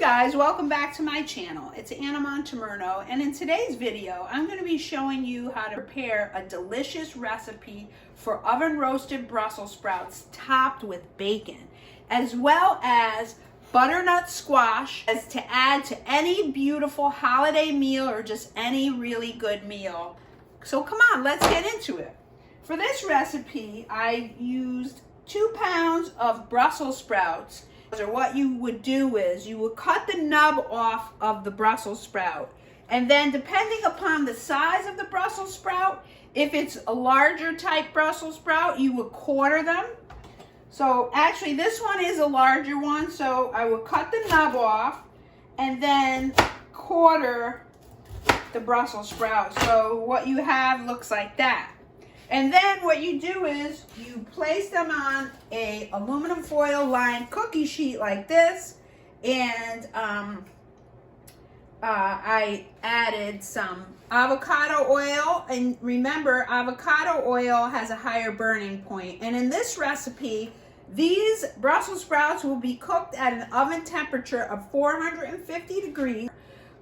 guys, welcome back to my channel. It's Anna Montemurno, and in today's video I'm going to be showing you how to prepare a delicious recipe for oven roasted Brussels sprouts topped with bacon, as well as butternut squash as to add to any beautiful holiday meal or just any really good meal. So come on, let's get into it. For this recipe I used 2 pounds of Brussels sprouts. Or what you would do is you would cut the nub off of the Brussels sprout, and then depending upon the size of the Brussels sprout, if it's a larger type Brussels sprout, you would quarter them. So actually this one is a larger one, so I would cut the nub off and then quarter the Brussels sprout. So what you have looks like that. And then what you do is you place them on a aluminum foil lined cookie sheet like this, and I added some avocado oil, and remember avocado oil has a higher burning point. And in this recipe, these Brussels sprouts will be cooked at an oven temperature of 450 degrees.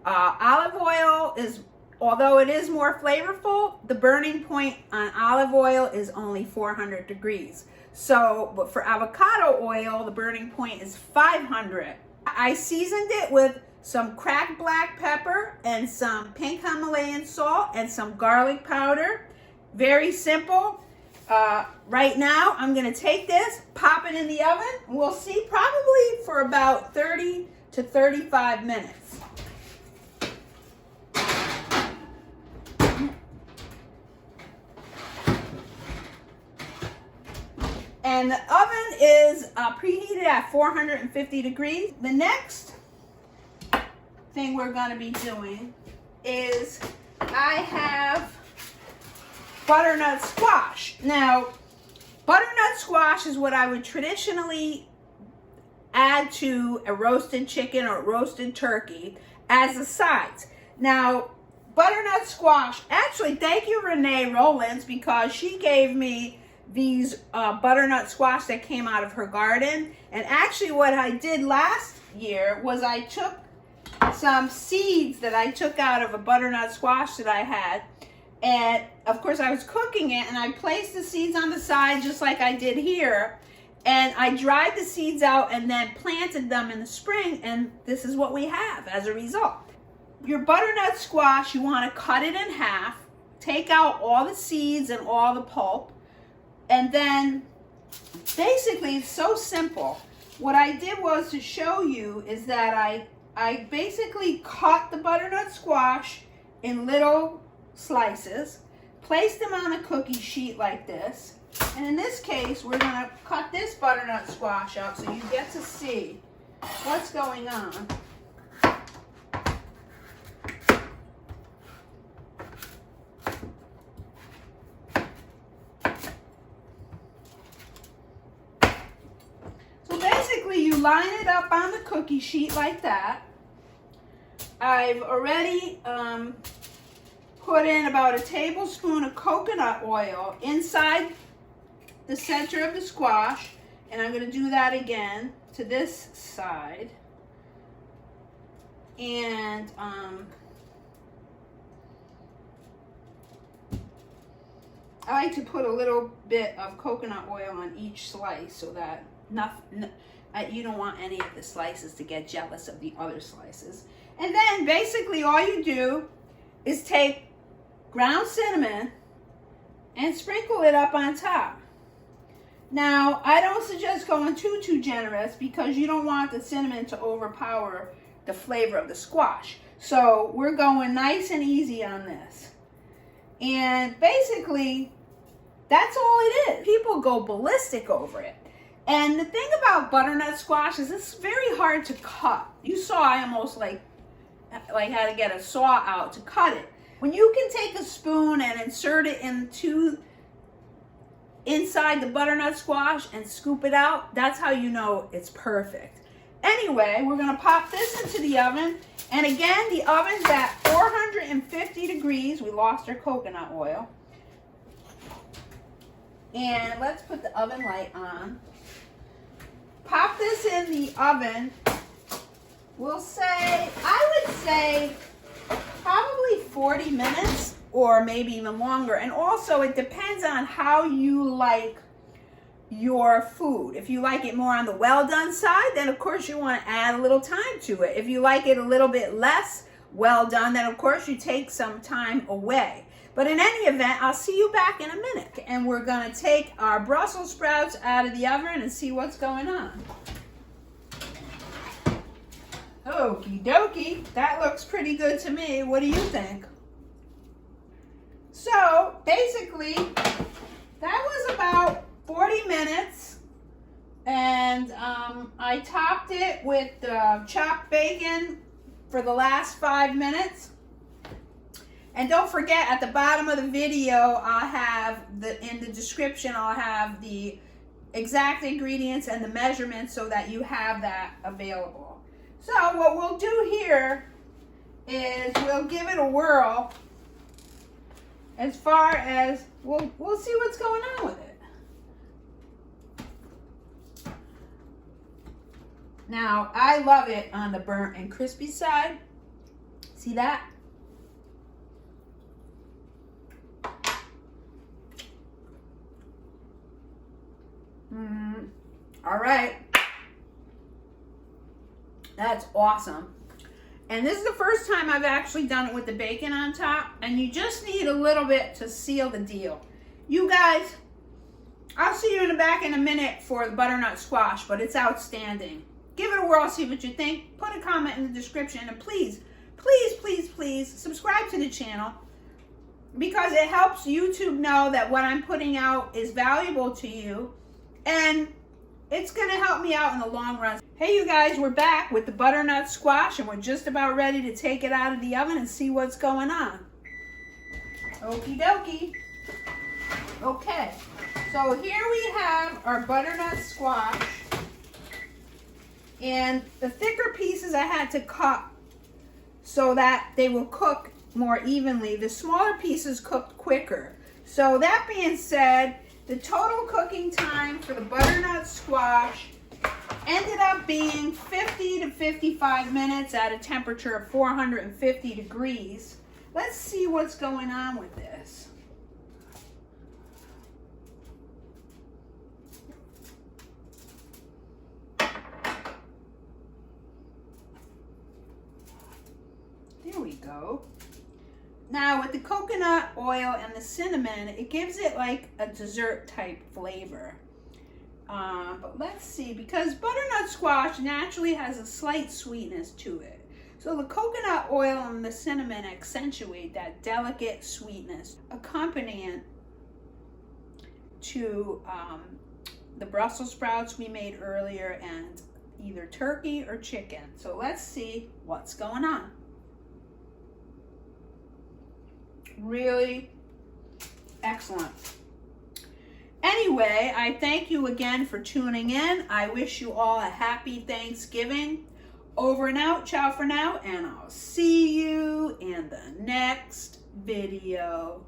Olive oil is, although it is more flavorful, the burning point on olive oil is only 400 degrees. So, but for avocado oil, the burning point is 500. I seasoned it with some cracked black pepper and some pink Himalayan salt and some garlic powder. Very simple. Right now, I'm gonna take this, pop it in the oven. We'll see, probably for about 30 to 35 minutes. And the oven is preheated at 450 degrees. The next thing we're going to be doing is I have butternut squash. Now, butternut squash is what I would traditionally add to a roasted chicken or roasted turkey as a side. Now, butternut squash, actually, thank you, Renee Rollins, because she gave me these butternut squash that came out of her garden. And actually what I did last year was I took some seeds that I took out of a butternut squash that I had, and of course I was cooking it, and I placed the seeds on the side just like I did here, and I dried the seeds out and then planted them in the spring, and this is what we have as a result. Your butternut squash, you want to cut it in half, take out all the seeds and all the pulp. And then basically it's so simple. What I did was to show you is that I basically cut the butternut squash in little slices, placed them on a cookie sheet like this. And in this case, we're gonna cut this butternut squash up so you get to see what's going on. You line it up on the cookie sheet like that. I've already put in about a tablespoon of coconut oil inside the center of the squash, and I'm going to do that again to this side. And I like to put a little bit of coconut oil on each slice so that you don't want any of the slices to get jealous of the other slices. And then basically all you do is take ground cinnamon and sprinkle it up on top. Now, I don't suggest going too generous because you don't want the cinnamon to overpower the flavor of the squash. So we're going nice and easy on this. And basically, that's all it is. People go ballistic over it. And the thing about butternut squash is it's very hard to cut. You saw I almost like had to get a saw out to cut it. When you can take a spoon and insert it inside the butternut squash and scoop it out, that's how you know it's perfect. Anyway, we're gonna pop this into the oven. And again, the oven's at 450 degrees. We lost our coconut oil. And let's put the oven light on. Pop this in the oven we'll say, I would say probably 40 minutes or maybe even longer. And also it depends on how you like your food. If you like it more on the well done side, then of course you want to add a little time to it. If you like it a little bit less well done, then of course you take some time away. But in any event, I'll see you back in a minute. And we're going to take our Brussels sprouts out of the oven and see what's going on. Okie dokie. That looks pretty good to me. What do you think? So basically, that was about 40 minutes. And I topped it with chopped bacon for the last 5 minutes. And don't forget, at the bottom of the video, I'll have in the description, I'll have the exact ingredients and the measurements so that you have that available. So what we'll do here is we'll give it a whirl as far as, we'll see what's going on with it. Now, I love it on the burnt and crispy side. See that? All right, that's awesome. And this is the first time I've actually done it with the bacon on top, and you just need a little bit to seal the deal. You guys, I'll see you in the back in a minute for the butternut squash, but it's outstanding. Give it a whirl, see what you think. Put a comment in the description, and please, please, please, please subscribe to the channel, because it helps YouTube know that what I'm putting out is valuable to you, and it's going to help me out in the long run. Hey, you guys, we're back with the butternut squash, and we're just about ready to take it out of the oven and see what's going on. Okie dokie. Okay, so here we have our butternut squash, and the thicker pieces I had to cut so that they will cook more evenly. The smaller pieces cooked quicker. So that being said, the total cooking time for the butternut squash ended up being 50 to 55 minutes at a temperature of 450 degrees. Let's see what's going on with this. There we go. Now with the coconut oil and the cinnamon, it gives it like a dessert type flavor. But let's see, because butternut squash naturally has a slight sweetness to it. So the coconut oil and the cinnamon accentuate that delicate sweetness, accompanying to the Brussels sprouts we made earlier and either turkey or chicken. So let's see what's going on. Really excellent. Anyway, I thank you again for tuning in. I wish you all a happy Thanksgiving. Over and out. Ciao for now, and I'll see you in the next video.